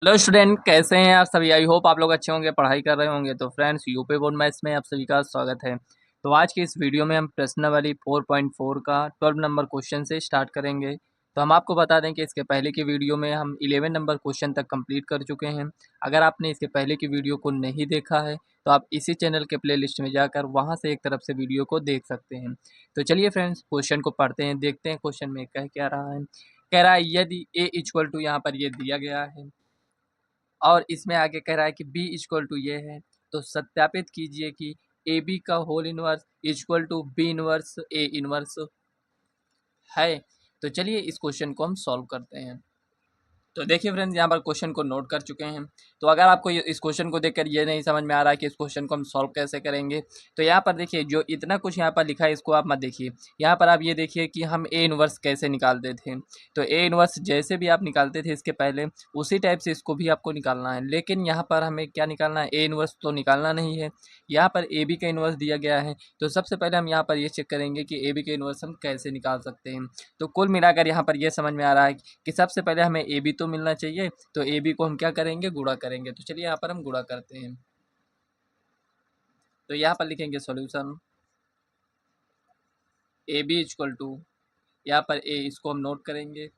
Hello student, कैसे हैं आप सभी। आई होप आप लोग अच्छे होंगे, पढ़ाई कर रहे होंगे। तो फ्रेंड्स, यूपी बोर्ड मैथ्स में आप सभी का स्वागत है। तो आज की इस वीडियो में हम प्रश्नावली 4.4 का 12 नंबर क्वेश्चन से स्टार्ट करेंगे। तो हम आपको बता दें कि इसके पहले की वीडियो में हम 11 नंबर क्वेश्चन तक कंप्लीट कर चुके हैं। अगर आपने इसके पहले की वीडियो को नहीं देखा है तो आप इसी चैनल के प्ले लिस्ट में जाकर वहाँ से एक तरफ से वीडियो को देख सकते हैं। तो चलिए फ्रेंड्स, क्वेश्चन को पढ़ते हैं, देखते हैं क्वेश्चन में कह क्या रहा है। कह रहा है यदि ए इक्वल टू, यहाँ पर ये दिया गया है और इसमें आगे कह रहा है कि b इक्वल टू ये है। तो सत्यापित कीजिए कि ए बी का whole inverse equal to B inverse A inverse है। तो चलिए इस क्वेश्चन को हम सॉल्व करते हैं। तो देखिए फ्रेंड्स, यहाँ पर क्वेश्चन को नोट कर चुके हैं। तो अगर आपको इस क्वेश्चन को देखकर ये नहीं समझ में आ रहा है कि इस क्वेश्चन को हम सॉल्व कैसे करेंगे, तो यहाँ पर देखिए जो इतना कुछ यहाँ पर लिखा है इसको आप मत देखिए। यहाँ पर आप ये देखिए कि हम ए इनवर्स कैसे निकालते थे। तो ए इनवर्स जैसे भी आप निकालते थे इसके पहले, उसी टाइप से इसको भी आपको निकालना है। लेकिन यहाँ पर हमें क्या निकालना है, ए इनवर्स तो निकालना नहीं है। यहाँ पर ए बी का इनवर्स दिया गया है। तो सबसे पहले हम यहाँ पर ये चेक करेंगे कि ए बी का इनवर्स हम कैसे निकाल सकते हैं। तो कुल मिलाकर यहाँ पर ये समझ में आ रहा है कि सबसे पहले हमें ए बी तो मिलना चाहिए। तो ए बी को हम क्या करेंगे, गुणा करेंगे। तो चलिए यहाँ पर हम गुणा करते हैं। तो यहाँ पर लिखेंगे solution A B equal to, यहाँ पर ए इसको हम नोट करेंगे।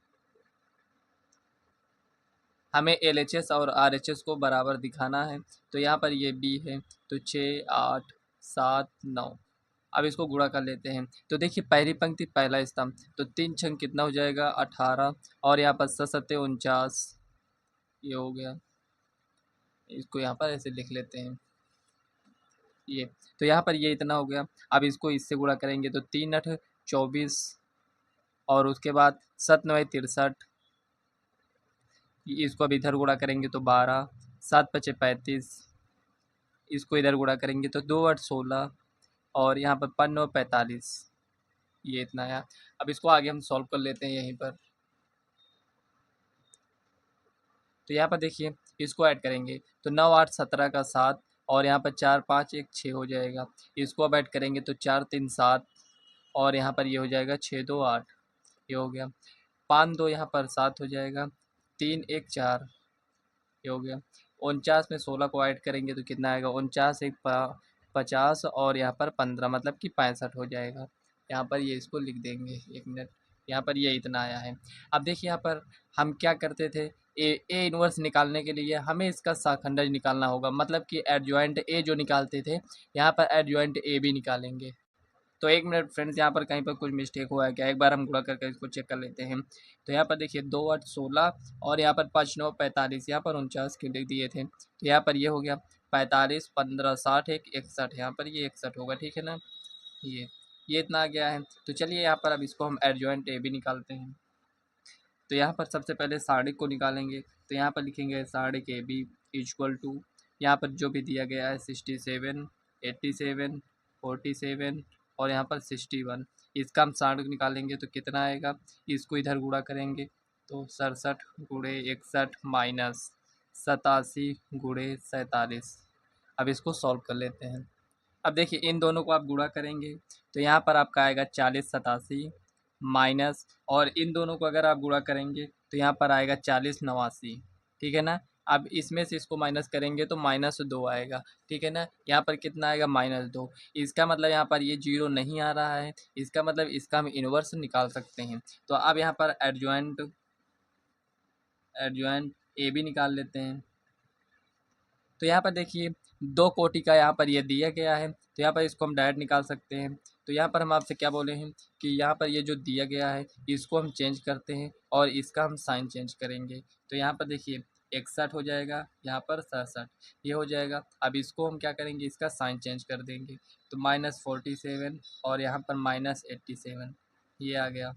हमें एल एच एस और आर एच एस को बराबर दिखाना है। तो यहाँ पर ये बी है। तो 6 8 7 9। अब इसको गुणा कर लेते हैं। तो देखिए पहली पंक्ति पहला स्तंभ, तो 3 छंग कितना हो जाएगा, 18। और यहाँ पर 7 7 49, ये हो गया। इसको यहाँ पर ऐसे लिख लेते हैं ये। तो यहाँ पर ये इतना हो गया। अब इसको इससे गुणा करेंगे तो 3 8 24, और उसके बाद 7 9 63। इसको अब इधर गुणा करेंगे तो 12। 7 5 35, इसको इधर गुणा करेंगे तो 2 8 16, और यहाँ पर 5 9 45। ये इतना आया। अब इसको आगे हम सॉल्व कर लेते हैं यहीं पर। तो यहाँ पर देखिए इसको ऐड करेंगे तो 9 8 17 का 7, और यहाँ पर 4 5 1 6 हो जाएगा। इसको अब ऐड करेंगे तो 4 3 7, और यहाँ पर ये हो जाएगा 6 2 8, ये हो गया। 5 2 यहाँ पर 7 हो जाएगा। 3 1 4, ये हो गया। 49 में 16 को ऐड करेंगे तो कितना आएगा, 49 1 50, और यहाँ पर 15 मतलब कि 65 हो जाएगा। यहाँ पर ये इसको लिख देंगे, 1 मिनट। यहाँ पर ये इतना आया है। अब देखिए यहाँ पर हम क्या करते थे, ए इनवर्स निकालने के लिए हमें इसका शाखंडज निकालना होगा, मतलब कि एडजॉइंट ए जो निकालते थे, यहाँ पर एडजॉइंट ए भी निकालेंगे। तो 1 मिनट फ्रेंड्स, यहाँ पर कहीं पर कुछ मिस्टेक हुआ है क्या, एक बार हम गुणा करके इसको चेक कर लेते हैं। तो यहाँ पर देखिए 2 8 16, और यहाँ पर 5 9 45, यहाँ पर 49 के लिख दिए थे। तो यहाँ पर ये हो गया 45 15 60 1 61, यहाँ पर ये 61 होगा, ठीक है ना। ये ये इतना आ गया है। तो चलिए यहाँ पर अब इसको हम एडजॉइंट ए भी निकालते हैं। तो यहाँ पर सबसे पहले साढ़िक को निकालेंगे। तो यहाँ पर लिखेंगे साढ़िक ए बी इक्वल टू, यहाँ पर जो भी दिया गया है 67 87 47, और यहाँ पर 61। इसका हम साढ़िक निकालेंगे तो कितना आएगा, इसको इधर गुणा करेंगे तो 67 × 61 माइनस 87 × 47। अब इसको सॉल्व कर लेते हैं। अब देखिए इन दोनों को आप गुणा करेंगे तो यहाँ पर आपका आएगा 40 87 माइनस, और इन दोनों को अगर आप गुणा करेंगे तो यहाँ पर आएगा 40 89, ठीक है ना। अब इसमें से इसको माइनस करेंगे तो -2 आएगा, ठीक है ना। यहाँ पर कितना आएगा, -2। इसका मतलब यहाँ पर ये जीरो नहीं आ रहा है, इसका मतलब इसका हम इन्वर्स निकाल सकते हैं। तो अब यहाँ पर एडजॉइंट एडजॉइंट ए भी निकाल लेते हैं। तो यहाँ पर देखिए 2 कोटि का यहाँ पर ये दिया गया है, तो यहाँ पर इसको हम डायरेक्ट निकाल सकते हैं। तो यहाँ पर हम आपसे क्या बोले हैं कि यहाँ पर ये जो दिया गया है इसको हम चेंज करते हैं और इसका हम साइन चेंज करेंगे। तो यहाँ पर देखिए 61 हो जाएगा, यहाँ पर 67, ये हो जाएगा। अब इसको हम क्या करेंगे, इसका साइन चेंज कर देंगे। तो -47, और यहाँ पर -87, ये आ गया।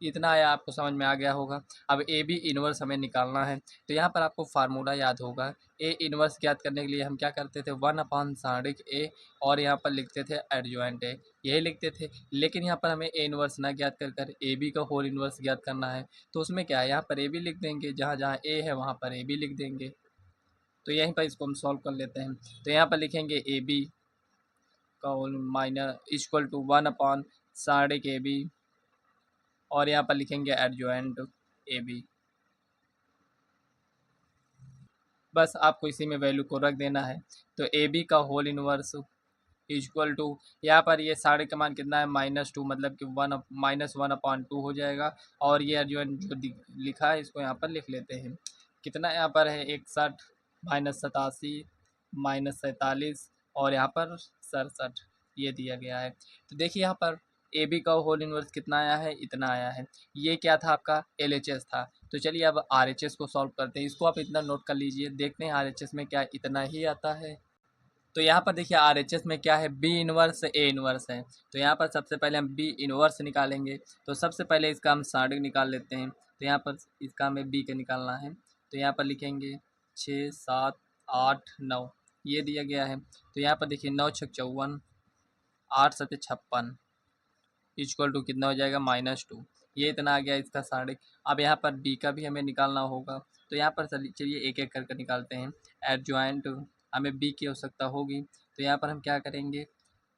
इतना आया, आपको समझ में आ गया होगा। अब ए बी इन्वर्स हमें निकालना है। तो यहाँ पर आपको फार्मूला याद होगा। ए इन्वर्स ज्ञात करने के लिए हम क्या करते थे, 1/साढ़िक ए, और यहाँ पर लिखते थे एडजॉइंट ए, यही लिखते थे। लेकिन यहाँ पर हमें ए इन्वर्स ना ज्ञात कर कर ए बी का होल इन्वर्स ज्ञात करना है। तो उसमें क्या है, यहाँ पर ए बी लिख देंगे, जहाँ जहाँ ए है वहाँ पर ए बी लिख देंगे। तो यहीं पर इसको हम सॉल्व कर लेते हैं। तो यहाँ पर लिखेंगे ए बी का होल माइनस इक्वल टू 1/साढ़िक ए बी, और यहाँ पर लिखेंगे एडजॉइंट ए बी। बस आपको इसी में वैल्यू को रख देना है। तो ए बी का होल इनवर्स इक्वल टू, यहाँ पर ये साढ़े का मान कितना है -2, मतलब कि -1/2 हो जाएगा। और ये जो लिखा है इसको यहाँ पर लिख लेते हैं। कितना यहाँ पर है 61 -87 -47 और यहाँ पर 67 ये दिया गया है। तो देखिए यहाँ पर ए बी का होल इनवर्स कितना आया है, इतना आया है। ये क्या था आपका एल एच एस था। तो चलिए अब आर एच एस को सॉल्व करते हैं। इसको आप इतना नोट कर लीजिए, देखते हैं आर एच एस में क्या इतना ही आता है। तो यहाँ पर देखिए आर एच एस में क्या है, बी इनवर्स ए इनवर्स है। तो यहाँ पर सबसे पहले हम बी इनवर्स निकालेंगे। तो सबसे पहले इसका हम साढ़े निकाल लेते हैं। तो यहाँ पर इसका हमें बी का निकालना है। तो यहाँ पर लिखेंगे 6 7 8 9 ये दिया गया है। तो यहाँ पर देखिए 9 छक 54 8 7 56 इक्वल टू कितना हो जाएगा -2। ये इतना आ गया इसका साढ़े। अब यहाँ पर बी का भी हमें निकालना होगा। तो यहाँ पर चलिए एक एक करके निकालते हैं। एडजॉइंट हमें बी की आवश्यकता होगी। तो यहाँ पर हम क्या करेंगे,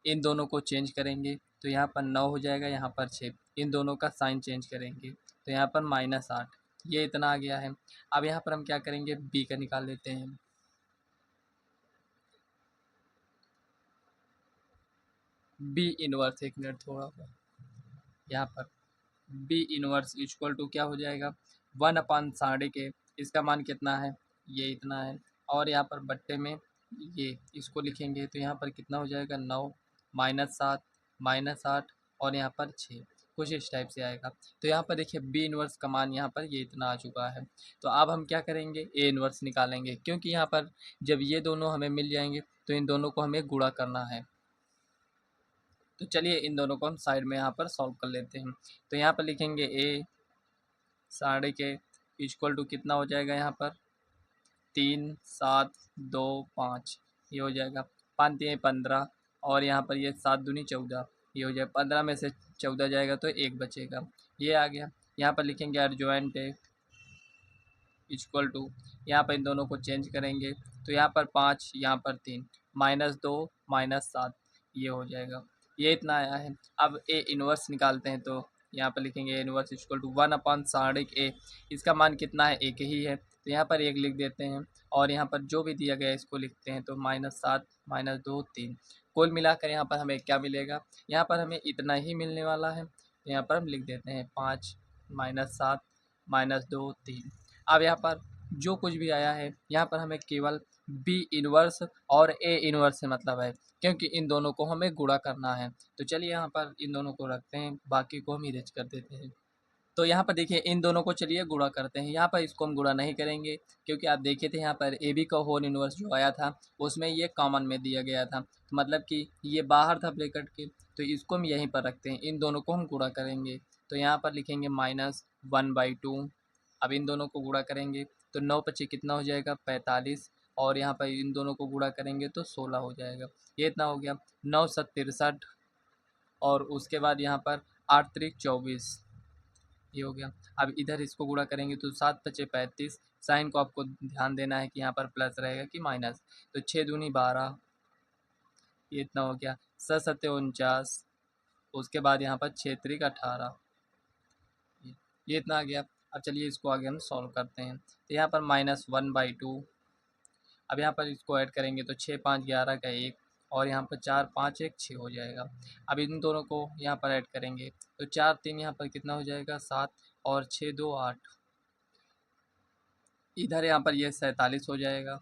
इन दोनों को चेंज करेंगे। तो यहाँ पर 9 हो जाएगा, यहाँ पर 6, इन दोनों का साइन चेंज करेंगे। तो यहाँ पर -8 ये इतना आ गया है। अब यहाँ पर हम क्या करेंगे, बी का निकाल लेते हैं। बी इनवर्स, एक मिनट थोड़ा सा, यहाँ पर बी इनवर्स इक्वल टू क्या हो जाएगा 1/साढ़े के, इसका मान कितना है, ये इतना है। और यहाँ पर बट्टे में ये इसको लिखेंगे। तो यहाँ पर कितना हो जाएगा 9 -7 -8 और यहाँ पर 6, कुछ इस टाइप से आएगा। तो यहाँ पर देखिए बी इनवर्स का मान यहाँ पर ये इतना आ चुका है। तो अब हम क्या करेंगे, ए इनवर्स निकालेंगे, क्योंकि यहाँ पर जब ये दोनों हमें मिल जाएंगे तो इन दोनों को हमें गुणा करना है। तो चलिए इन दोनों को हम साइड में यहाँ पर सॉल्व कर लेते हैं। तो यहाँ पर लिखेंगे ए साढ़े के इक्वल टू कितना हो जाएगा, यहाँ पर 3 7 2 5 ये हो जाएगा। 5 3 15 और यहाँ पर ये 7 दूनी 14 ये हो जाएगा। 15 में से 14 जाएगा तो 1 बचेगा, ये आ गया। यहाँ पर लिखेंगे एडजॉइंट है इक्वल टू, यहाँ पर इन दोनों को चेंज करेंगे। तो यहाँ पर 5 यहाँ पर 3 -2 -7 ये हो जाएगा, ये इतना आया है। अब ए इनवर्स निकालते हैं। तो यहाँ पर लिखेंगे ए इनवर्स इक्वल टू 1/साढ़े ए, इसका मान कितना है, एक ही है। तो यहाँ पर एक लिख देते हैं और यहाँ पर जो भी दिया गया है इसको लिखते हैं। तो -7 -2 3 कुल मिलाकर यहाँ पर हमें क्या मिलेगा, यहाँ पर हमें इतना ही मिलने वाला है। तो यहाँ पर हम लिख देते हैं 5 -7 -2 3। अब यहाँ पर जो कुछ भी आया है यहाँ पर हमें केवल बी इनवर्स और ए इनवर्स से मतलब है, क्योंकि इन दोनों को हमें गुणा करना है। तो चलिए यहाँ पर इन दोनों को रखते हैं, बाकी को हम इरेज कर देते हैं। तो यहाँ पर देखिए इन दोनों को चलिए गुणा करते हैं। यहाँ पर इसको हम गुणा नहीं करेंगे, क्योंकि आप देखे थे यहाँ पर ए बी का होल इनवर्स जो आया था उसमें ये कॉमन में दिया गया था, तो मतलब कि ये बाहर था ब्रैकेट के। तो इसको हम यहीं पर रखते हैं, इन दोनों को हम गुणा करेंगे। तो यहाँ पर लिखेंगे -1/2। अब इन दोनों को गुणा करेंगे तो 9 पच्चीस कितना हो जाएगा 45, और यहाँ पर इन दोनों को गुणा करेंगे तो 16 हो जाएगा, ये इतना हो गया। 9 7 63 और उसके बाद यहाँ पर 8 3 24 ये हो गया। अब इधर इसको गुणा करेंगे तो 7 पचे 35, साइन को आपको ध्यान देना है कि यहाँ पर प्लस रहेगा कि माइनस। तो 6 दूनी 12 ये इतना हो गया। 7 सत्ते 49, उसके बाद यहाँ पर 6 त्रिक 18 ये इतना आ गया। अब चलिए इसको आगे हम सॉल्व करते हैं। तो यहाँ पर -1/2, अब यहाँ पर इसको ऐड करेंगे तो 6 5 11 का 1 और यहाँ पर 4 5 1 6 हो जाएगा। अब इन दोनों को यहाँ पर ऐड करेंगे तो 4 3 यहाँ पर कितना हो जाएगा 7 और 6 2 8, इधर यहाँ पर ये 47 हो जाएगा।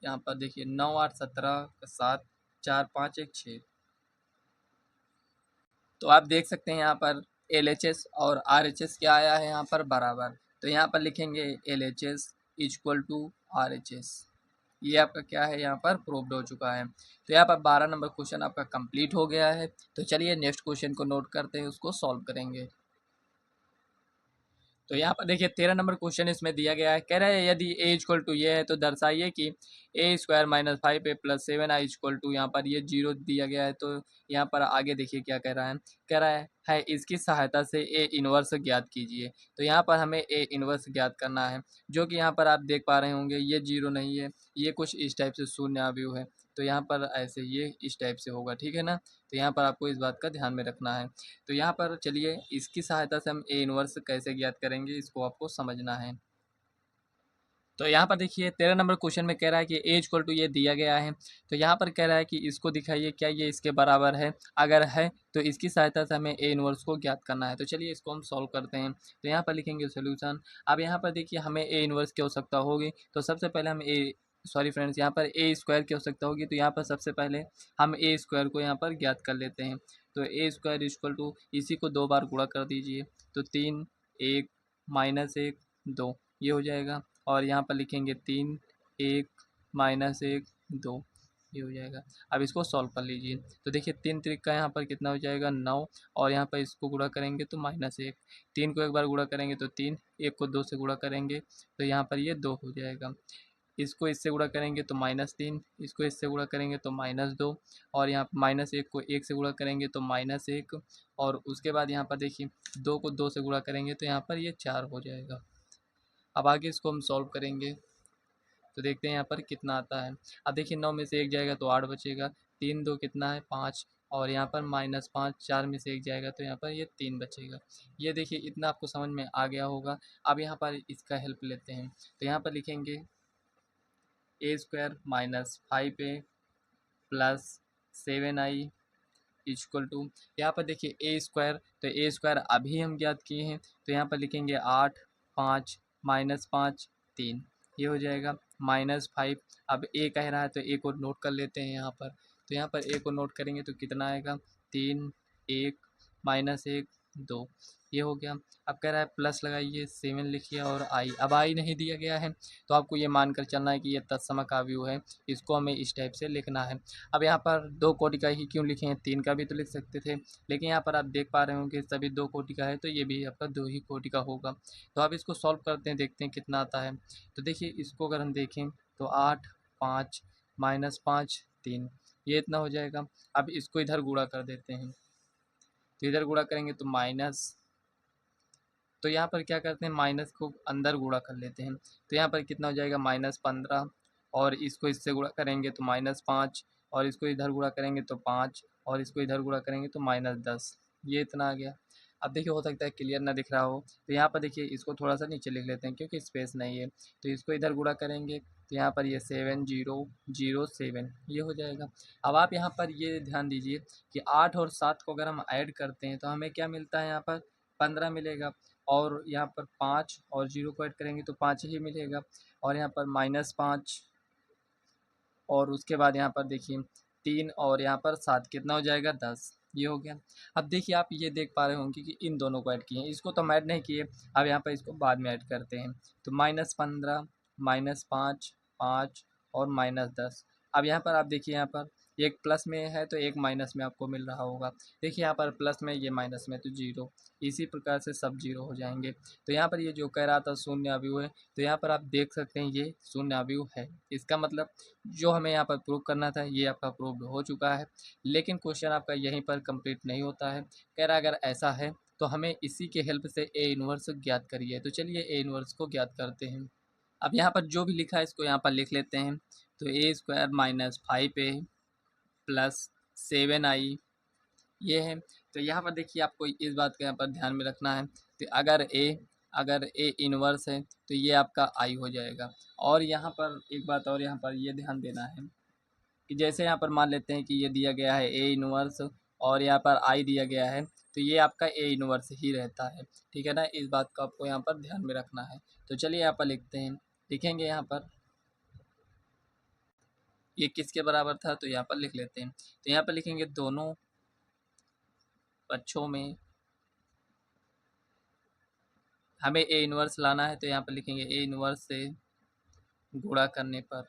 यहाँ पर देखिए 9 8 17 7 4 5 1 6। तो आप देख सकते हैं यहाँ पर एल एच एस और आर एच एस क्या आया है यहाँ पर बराबर। तो यहाँ पर लिखेंगे L H S equal to R H S, ये आपका क्या है यहाँ पर प्रूव्ड हो चुका है। तो यहाँ पर 12 नंबर क्वेश्चन आपका कंप्लीट हो गया है। तो चलिए नेक्स्ट क्वेश्चन को नोट करते हैं, उसको सॉल्व करेंगे। तो यहाँ पर देखिए 13 नंबर क्वेश्चन इसमें दिया गया है। कह रहा है यदि ए इक्वल टू ये है तो दर्शाइए कि A square -5 A plus 7 i equal to, यहाँ पर ये 0 दिया गया है। तो यहाँ पर आगे देखिए क्या कह रहा है, कह रहा है इसकी सहायता से ए इनवर्स ज्ञात कीजिए। तो यहाँ पर हमें ए इनवर्स ज्ञात करना है, जो कि यहाँ पर आप देख पा रहे होंगे ये 0 नहीं है, ये कुछ इस टाइप से शून्य अवयव है। तो यहाँ पर ऐसे ये इस टाइप से होगा, ठीक है ना। तो यहाँ पर आपको इस बात का ध्यान में रखना है। तो यहाँ पर चलिए इसकी सहायता से हम ए इनवर्स कैसे ज्ञात करेंगे, इसको आपको समझना है। तो यहाँ पर देखिए 13 नंबर क्वेश्चन में कह रहा है कि ए इक्वल टू ये दिया गया है, तो यहाँ पर कह रहा है कि इसको दिखाइए क्या ये इसके बराबर है, अगर है तो इसकी सहायता से हमें ए इनवर्स को ज्ञात करना है। तो चलिए इसको हम सॉल्व करते हैं। तो यहाँ पर लिखेंगे सोल्यूशन। अब यहाँ पर देखिए हमें ए इनवर्स की आवश्यकता होगी, तो सबसे पहले हम सॉरी फ्रेंड्स, यहाँ पर ए स्क्वायर की आवश्यकता होगी, तो यहाँ पर सबसे पहले हम ए स्क्वायर को यहाँ पर ज्ञात कर लेते हैं। तो ए स्क्वायर इक्वल टू इसी को 2 बार गुणा कर दीजिए, तो 3 1 -1 2 ये हो जाएगा। और यहाँ पर लिखेंगे 3 1 -1 2 ये हो जाएगा। अब इसको सॉल्व कर लीजिए, तो देखिए 3 त्रिक का यहाँ पर कितना हो जाएगा 9, और यहाँ पर इसको गुणा करेंगे तो -1, 3 को एक बार गुणा करेंगे तो 3, 1 को 2 से गुणा करेंगे तो यहाँ पर ये 2 हो जाएगा। इसको इससे गुणा करेंगे तो -3, इसको इससे गुणा करेंगे तो -2, और यहाँ -1 को 1 से गुणा करेंगे तो -1, और उसके बाद यहाँ पर देखिए 2 को 2 से गुणा करेंगे तो यहाँ पर ये 4 हो जाएगा। अब आगे इसको हम सॉल्व करेंगे, तो देखते हैं यहाँ पर कितना आता है। अब देखिए 9 में से 1 जाएगा तो 8 बचेगा, 3 2 कितना है 5, और यहाँ पर -5, 4 में से 1 जाएगा तो यहाँ पर ये 3 बचेगा। ये देखिए इतना आपको समझ में आ गया होगा। अब यहाँ पर इसका हेल्प लेते हैं, तो यहाँ पर लिखेंगे A square -5a plus 7i equal to, यहाँ पर देखिए ए स्क्वायर, तो ए स्क्वायर अभी हम ज्ञात किए हैं, तो यहाँ पर लिखेंगे 8 5 -5 3 ये हो जाएगा -5। अब ए कह रहा है तो ए को नोट कर लेते हैं यहाँ पर, तो यहाँ पर ए को नोट करेंगे तो कितना आएगा 3 1 -1 2 ये हो गया। अब कह रहा है प्लस लगाइए 7 लिखिए और आई, अब आई नहीं दिया गया है तो आपको ये मानकर चलना है कि ये तत्समक अवयव है, इसको हमें इस टाइप से लिखना है। अब यहाँ पर 2 कोटि का ही क्यों लिखे हैं, 3 का भी तो लिख सकते थे, लेकिन यहाँ पर आप देख पा रहे होंगे सभी 2 कोटि का है तो ये भी आपका 2 ही कोटि का होगा। तो अब इसको सॉल्व करते हैं, देखते हैं कितना आता है। तो देखिए इसको अगर हम देखें तो 8 5 -5 3 ये इतना हो जाएगा। अब इसको इधर गुणा कर देते हैं, तो इधर गुणा करेंगे तो माइनस, तो यहाँ पर क्या करते हैं माइनस को अंदर गुणा कर लेते हैं, तो यहाँ पर कितना हो जाएगा -15, और इसको इससे गुणा करेंगे तो -5, और इसको इधर गुणा करेंगे तो 5, और इसको इधर गुणा करेंगे तो -10 ये इतना आ गया। अब देखिए हो सकता है क्लियर ना दिख रहा हो, तो यहाँ पर देखिए इसको थोड़ा सा नीचे लिख लेते हैं क्योंकि स्पेस नहीं है, तो इसको इधर गुणा करेंगे तो यहाँ पर ये 7007 ये हो जाएगा। अब आप यहाँ पर ये ध्यान दीजिए कि 8 और 7 को अगर हम ऐड करते हैं तो हमें क्या मिलता है, यहाँ पर 15 मिलेगा, और यहाँ पर 5 और 0 को ऐड करेंगे तो 5 ही मिलेगा, और यहाँ पर -5, और उसके बाद यहाँ पर देखिए 3 और यहाँ पर 7 कितना हो जाएगा 10 ये हो गया। अब देखिए आप ये देख पा रहे होंगे कि इन दोनों को ऐड किए हैं, इसको तो हम ऐड नहीं किए, अब यहाँ पर इसको बाद में ऐड करते हैं। तो -15 -5 5 और -10। अब यहाँ पर आप देखिए, यहाँ पर एक प्लस में है तो एक माइनस में आपको मिल रहा होगा। देखिए यहाँ पर प्लस में, ये माइनस में, तो 0, इसी प्रकार से सब 0 हो जाएंगे। तो यहाँ पर ये जो कह रहा था शून्य अवयव है, तो यहाँ पर आप देख सकते हैं ये शून्य अवयव है। इसका मतलब जो हमें यहाँ पर प्रूव करना था ये आपका प्रूव हो चुका है, लेकिन क्वेश्चन आपका यहीं पर कंप्लीट नहीं होता है। कह रहा अगर ऐसा है तो हमें इसी के हेल्प से ए इनवर्स ज्ञात करिए। तो चलिए ए इनवर्स को ज्ञात करते हैं। अब यहाँ पर जो भी लिखा है इसको यहाँ पर लिख लेते हैं। तो ए स्क्वायर -5a प्लस 7i ये है। तो यहाँ पर देखिए आपको इस बात का यहाँ पर ध्यान में रखना है कि अगर ए इनवर्स है तो ये आपका आई हो जाएगा। और यहाँ पर एक बात और यहाँ पर ये ध्यान देना है कि जैसे यहाँ पर मान लेते हैं कि ये दिया गया है ए इनवर्स और यहाँ पर आई दिया गया है, तो ये आपका ए इनवर्स ही रहता है। ठीक है ना, इस बात का आपको यहाँ पर ध्यान में रखना है। तो चलिए यहाँ पर लिखते हैं, लिखेंगे यहाँ पर ये किसके बराबर था, तो यहाँ पर लिख लेते हैं। तो यहाँ पर लिखेंगे दोनों पक्षों में हमें ए इनवर्स लाना है, तो यहाँ पर लिखेंगे ए इनवर्स से गुणा करने पर,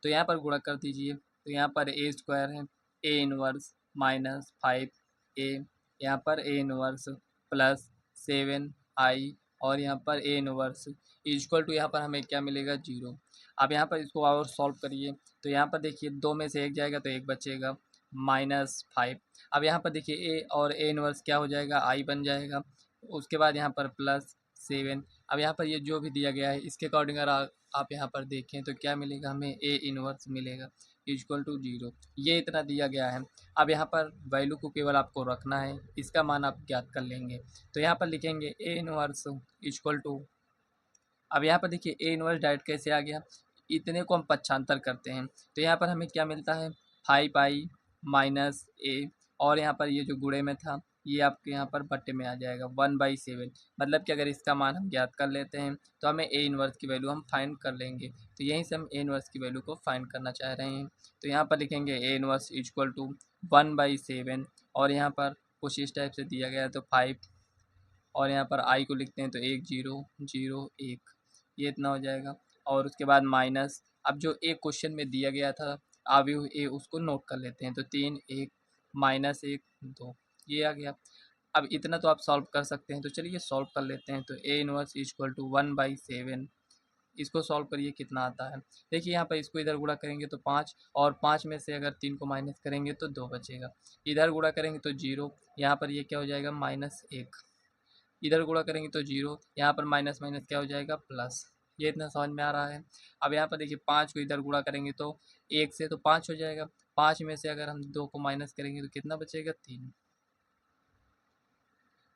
तो यहाँ पर गुणा कर दीजिए। तो यहाँ पर ए स्क्वायर है, ए इनवर्स -5a, यहाँ पर ए इनवर्स प्लस 7i, और यहाँ पर ए इनवर्स इक्वल टू, यहाँ पर हमें क्या मिलेगा 0। अब यहाँ पर इसको और सॉल्व करिए, तो यहाँ पर देखिए 2 में से 1 जाएगा तो 1 बचेगा, -5। अब यहाँ पर देखिए ए और ए इनवर्स क्या हो जाएगा, आई बन जाएगा। उसके बाद यहाँ पर +7। अब यहाँ पर ये जो भी दिया गया है इसके अकॉर्डिंग अगर आप यहाँ पर देखें तो क्या मिलेगा, हमें ए इनवर्स मिलेगा। इक्वल टू 0, ये इतना दिया गया है। अब यहाँ पर वैल्यू को केवल आपको रखना है, इसका मान आप ज्ञात कर लेंगे। तो यहाँ पर लिखेंगे ए इनवर्स इक्वल टू, अब यहाँ पर देखिए ए इनवर्स डायरेक्ट कैसे आ गया, इतने को हम पक्षांतर करते हैं तो यहाँ पर हमें क्या मिलता है 5 माइनस ए, और यहाँ पर ये जो गुणे में था ये आपके यहाँ पर बट्टे में आ जाएगा 1/7। मतलब कि अगर इसका मान हम ज्ञात कर लेते हैं तो हमें ए इनवर्स की वैल्यू हम फाइंड कर लेंगे। तो यहीं से हम ए इनवर्स की वैल्यू को फाइंड करना चाह रहे हैं। तो यहाँ पर लिखेंगे ए इनवर्स इक्वल टू 1/7, और यहाँ पर कुछ इस टाइप से दिया गया है तो 5, और यहाँ पर आई को लिखते हैं तो 1 0 0 1, ये इतना हो जाएगा। और उसके बाद माइनस, अब जो एक क्वेश्चन में दिया गया था आव्यूह ए उसको नोट कर लेते हैं तो 3 1 माइनस 1 2, ये आ गया। अब इतना तो आप सॉल्व कर सकते हैं, तो चलिए सॉल्व कर लेते हैं। तो ए इनवर्स इक्वल टू 1/7, इसको सॉल्व करिए कितना आता है। देखिए यहाँ पर इसको इधर गुणा करेंगे तो 5, और 5 में से अगर 3 को माइनस करेंगे तो 2 बचेगा। इधर गुणा करेंगे तो 0, यहाँ पर ये क्या हो जाएगा -1, इधर गुणा करेंगे तो 0, यहाँ पर माइनस माइनस क्या हो जाएगा प्लस। ये इतना समझ में आ रहा है। अब यहाँ पर देखिए 5 को इधर गुणा करेंगे तो 1 से तो 5 हो जाएगा, 5 में से अगर हम 2 को माइनस करेंगे तो कितना बचेगा 3।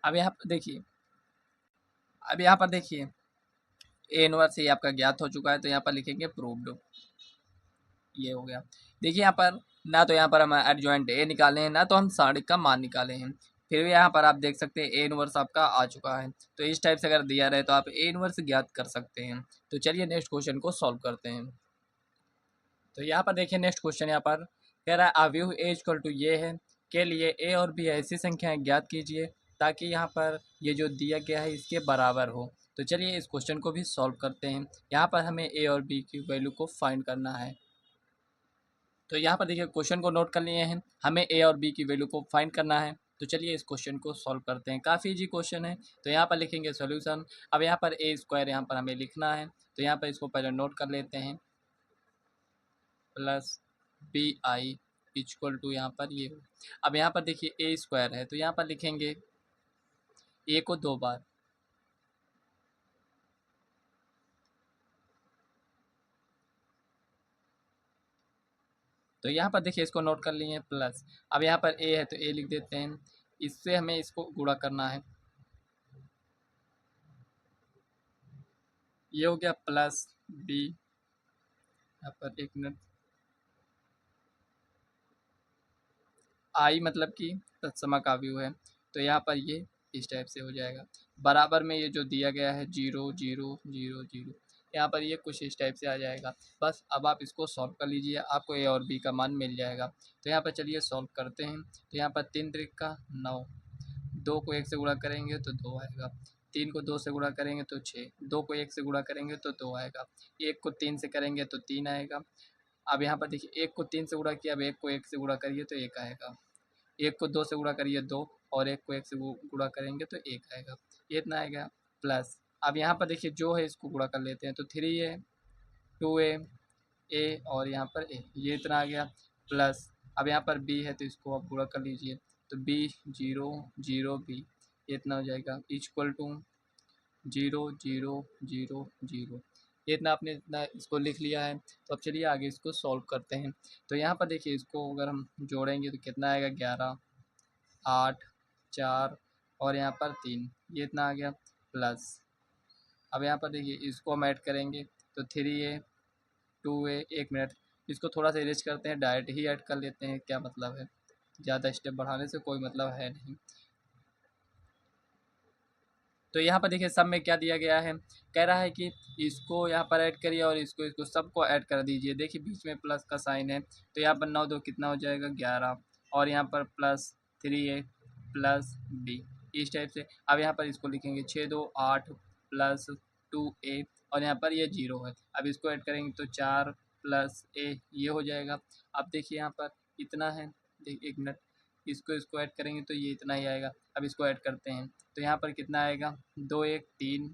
अब यहाँ पर देखिए, अब यहाँ पर देखिए ए इनवर्स ये आपका ज्ञात हो चुका है, तो यहाँ पर लिखेंगे प्रूव्ड, ये हो गया। देखिए यहाँ पर ना तो यहाँ पर हम एडजॉइंट ए निकाले हैं, ना तो हम साढ़े का मान निकाले हैं, फिर भी यहाँ पर आप देख सकते हैं ए इनवर्स आपका आ चुका है। तो इस टाइप से अगर दिया रहे तो आप ए इनवर्स ज्ञात कर सकते हैं। तो चलिए नेक्स्ट क्वेश्चन को सॉल्व करते हैं। तो यहाँ पर देखिए नेक्स्ट क्वेश्चन यहाँ पर कह रहा है अव्यूह ए इक्वल टू ये है के लिए ए और बी ऐसी संख्याएं ज्ञात कीजिए ताकि यहाँ पर ये जो दिया गया है इसके बराबर हो। तो चलिए इस क्वेश्चन को भी सॉल्व करते हैं। यहाँ पर हमें ए और बी की वैल्यू को फाइंड करना है। तो यहाँ पर देखिए क्वेश्चन को नोट कर लिए हैं, हमें ए और बी की वैल्यू को फाइंड करना है। तो चलिए इस क्वेश्चन को सॉल्व करते हैं, काफ़ी इजी क्वेश्चन है। तो यहाँ पर लिखेंगे सॉल्यूशन। अब यहाँ पर ए स्क्वायर यहाँ पर हमें लिखना है, तो यहाँ पर इसको पहले नोट कर लेते हैं, plus B I equal to यहाँ पर ये। अब यहाँ पर देखिए ए स्क्वायर है तो यहाँ पर लिखेंगे ए को 2 बार, तो यहाँ पर देखिए इसको नोट कर लिए हैं प्लस। अब यहाँ पर ए है तो ए लिख देते हैं, इससे हमें इसको गुणा करना है, ये हो गया प्लस बी। यहाँ पर एक मिनट, आई मतलब कि तत्समक आव्यूह है, तो यहाँ पर ये इस टाइप से हो जाएगा। बराबर में ये जो दिया गया है 0 0 0 0, यहाँ पर ये कुछ इस टाइप से आ जाएगा। बस अब आप इसको सॉल्व कर लीजिए, आपको ए और बी का मान मिल जाएगा। तो यहाँ पर चलिए सॉल्व करते हैं। तो यहाँ पर 3 त्रिक का 9, 2 को 1 से गुणा करेंगे तो 2 आएगा, 3 को 2 से गुणा करेंगे तो 6, 2 को 1 से गुणा करेंगे तो 2 आएगा, 1 को 3 से करेंगे तो 3 आएगा। अब यहाँ पर देखिए 1 को 3 से गुणा किया, अब 1 को 1 से गुणा करिए तो 1 आएगा, 1 को 2 से गुणा करिए 2, और 1 को 1 से गुणा करेंगे तो 1 आएगा, ये इतना आएगा प्लस। अब यहाँ पर देखिए जो है इसको गुणा कर लेते हैं तो 3 है 2 ए और यहाँ पर ए, ये इतना आ गया प्लस। अब यहाँ पर बी है तो इसको आप पूरा कर लीजिए, तो बी 0 0 बी, ये इतना हो जाएगा इक्वल टू 0 0 0 0, ये इतना आपने इतना इसको लिख लिया है। तो अब चलिए आगे इसको सॉल्व करते हैं। तो यहाँ पर देखिए इसको अगर हम जोड़ेंगे तो कितना आएगा 11 8 4 और यहाँ पर 3, ये इतना आ गया प्लस। अब यहाँ पर देखिए इसको हम ऐड करेंगे तो 3 2 एक मिनट, इसको थोड़ा सा इरेज करते हैं, डायरेक्ट ही ऐड कर लेते हैं, क्या मतलब है, ज़्यादा स्टेप बढ़ाने से कोई मतलब है नहीं। तो यहाँ पर देखिए सब में क्या दिया गया है, कह रहा है कि इसको यहाँ पर ऐड करिए और इसको इसको सबको ऐड कर दीजिए। देखिए बीच में प्लस का साइन है, तो यहाँ पर 9 2 कितना हो जाएगा 11, और यहाँ पर प्लस 3a प्लस b, इस टाइप से। अब यहाँ पर इसको लिखेंगे 6 2 8 प्लस 2a, और यहाँ पर ये 0 है, अब इसको ऐड करेंगे तो 4 प्लस a, ये हो जाएगा। अब देखिए यहाँ पर इतना है, देखिए एक मिनट, इसको इसको ऐड करेंगे तो ये इतना ही आएगा। अब इसको ऐड करते हैं तो यहाँ पर कितना आएगा 2 1 3,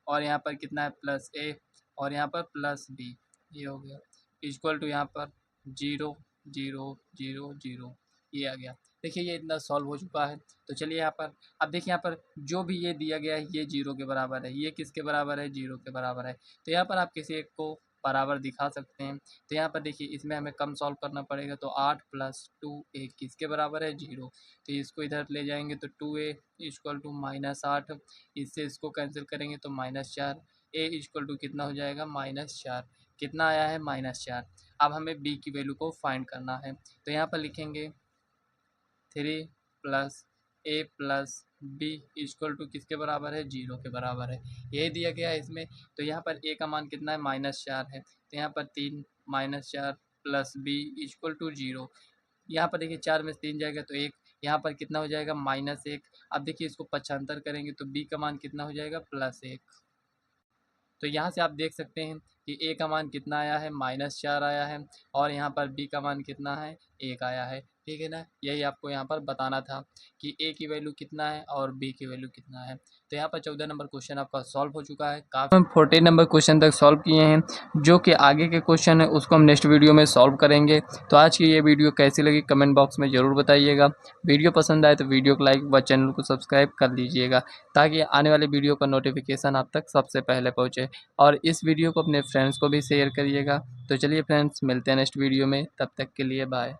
और यहाँ पर कितना है प्लस ए, और यहाँ पर प्लस बी, ये हो गया इक्वल टू यहाँ पर 0 0 0 0, ये आ गया। देखिए ये इतना सॉल्व हो चुका है। तो चलिए यहाँ पर अब देखिए यहाँ पर जो भी ये दिया गया है ये 0 के बराबर है, ये किसके बराबर है 0 के बराबर है। तो यहाँ पर आप किसी एक को बराबर दिखा सकते हैं। तो यहाँ पर देखिए इसमें हमें कम सॉल्व करना पड़ेगा, तो 8 + 2a किसके बराबर है, 0। तो इसको इधर ले जाएंगे तो 2a = -8, इससे इसको कैंसिल करेंगे तो -4, a कितना हो जाएगा, -4। कितना आया है, -4। अब हमें b की वैल्यू को फाइंड करना है, तो यहाँ पर लिखेंगे 3 + a + b = किसके बराबर है, 0 के बराबर है। यही दिया गया है इसमें। तो यहाँ पर a का मान कितना है, -4 है, तो यहाँ पर 3 -4 + b = 0। यहाँ पर देखिए 4 में से 3 जाएगा तो 1, यहाँ पर कितना हो जाएगा, -1। अब देखिए इसको पक्षांतर करेंगे तो b का मान कितना हो जाएगा, +1। तो यहाँ से आप देख सकते हैं कि a का मान कितना आया है, -4 आया है, और यहाँ पर b का मान कितना है, 1 आया है। ठीक है ना, यही आपको यहाँ पर बताना था कि a की वैल्यू कितना है और b की वैल्यू कितना है। तो यहाँ पर 14 नंबर क्वेश्चन आपका सॉल्व हो चुका है। काफ़ी हम 14 नंबर क्वेश्चन तक सॉल्व किए हैं, जो कि आगे के क्वेश्चन है उसको हम नेक्स्ट वीडियो में सॉल्व करेंगे। तो आज की ये वीडियो कैसी लगी कमेंट बॉक्स में ज़रूर बताइएगा। वीडियो पसंद आए तो वीडियो को लाइक व चैनल को सब्सक्राइब कर लीजिएगा, ताकि आने वाले वीडियो का नोटिफिकेशन आप तक सबसे पहले पहुँचे। और इस वीडियो को अपने फ्रेंड्स को भी शेयर करिएगा। तो चलिए फ्रेंड्स, मिलते हैं नेक्स्ट वीडियो में, तब तक के लिए बाय।